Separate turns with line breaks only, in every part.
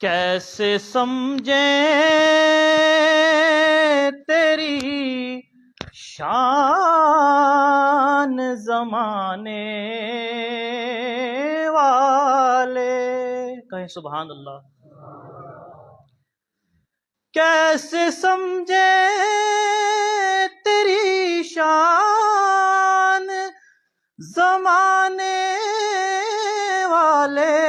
کیسے سمجھیں تیری شان زمانے والے، کہیں سبحان اللہ۔ کیسے سمجھیں تیری شان زمانے والے،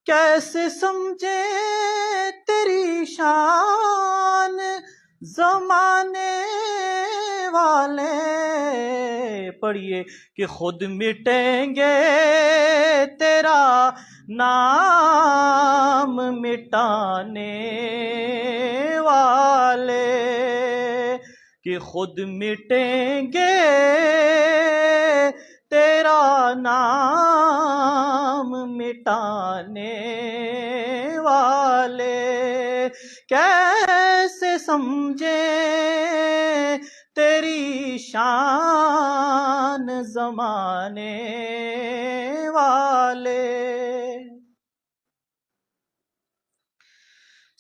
کیسے سمجھیں تیری شان زمانے والے، پڑھیے کہ خود مٹیں گے تیرا نام مٹانے والے، کہ خود مٹیں گے تیرا نام مٹانے والے۔ کیسے سمجھیں تیری شان زمانے والے۔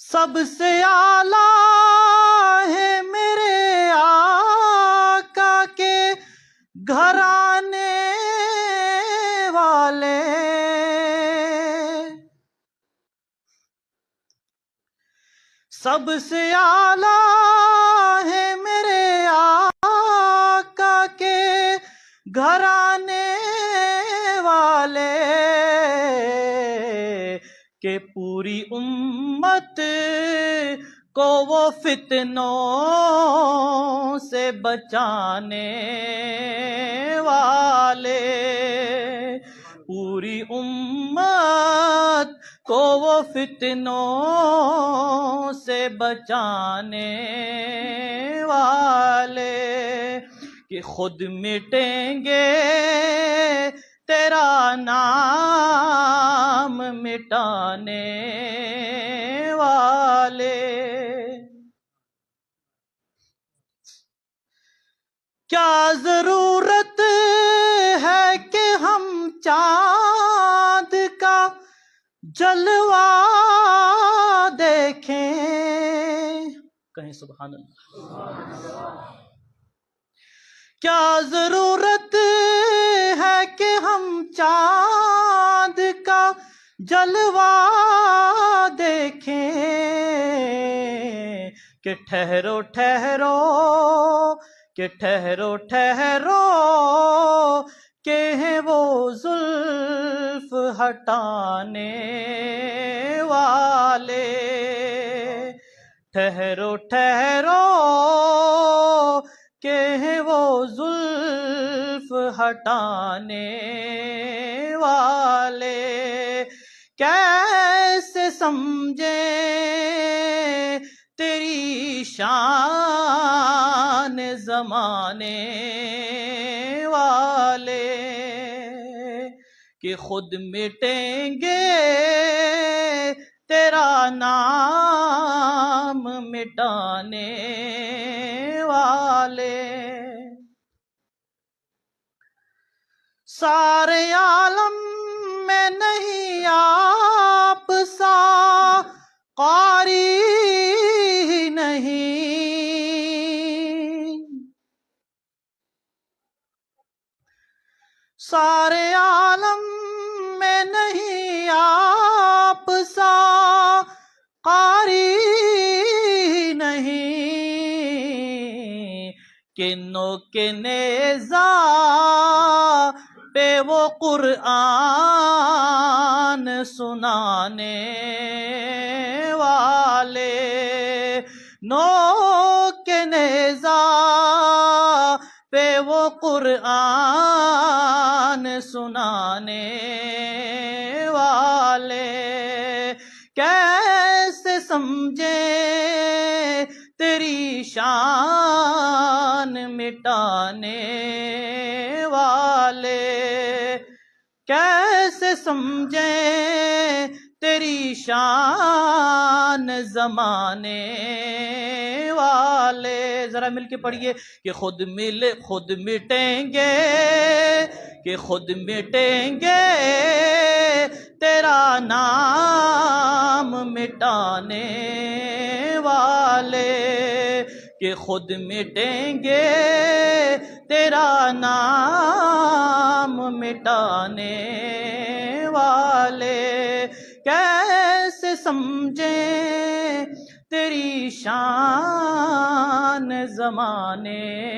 سب سے اعلیٰ ہے میرے آقا کے گھرانے والے، سب سے اعلیٰ ہے میرے آقا کے گھرانے والے، کہ پوری امت کو وہ فتنوں سے بچانے والے، پوری امت کو وہ فتنوں سے بچانے والے، کہ خود مٹیں گے تیرا نام مٹانے والے۔ کیا ضرورت ہے کہ ہم چاند کا جلوہ دیکھیں، کہیں سبحان اللہ۔ کیا ضرورت ہے کہ ہم چاند کا جلوہ دیکھیں، کہ ٹھہرو ٹھہرو، کہ ٹھہرو ٹھہرو، کہ ہیں وہ زلف ہٹانے والے، ٹھہرو ٹھہرو، کہ ہیں وہ زلف ہٹانے والے۔ کیسے سمجھیں تیری شان زمانے والے، کہ خود مٹیں گے تیرا نام مٹانے والے۔ سارے عالم میں نہیں آپ سا قاری نہیں، سارے عالم میں نہیں آپ سا قاری نہیں، کہ نوک نیزہ پہ وہ قرآن سنانے والے، نوک نیزہ پہ وہ قرآن سنانے والے۔ کیسے سمجھیں تیری شان مٹانے والے، کیسے سمجھیں تیری شان زمانے والے۔ ذرا مل کے پڑھیے کہ خود مٹیں گے، کہ خود مٹیں گے تیرا نام مٹانے والے، کہ خود مٹیں گے تیرا نام مٹانے والے۔ کیسے سمجھیں تیری شان زمانے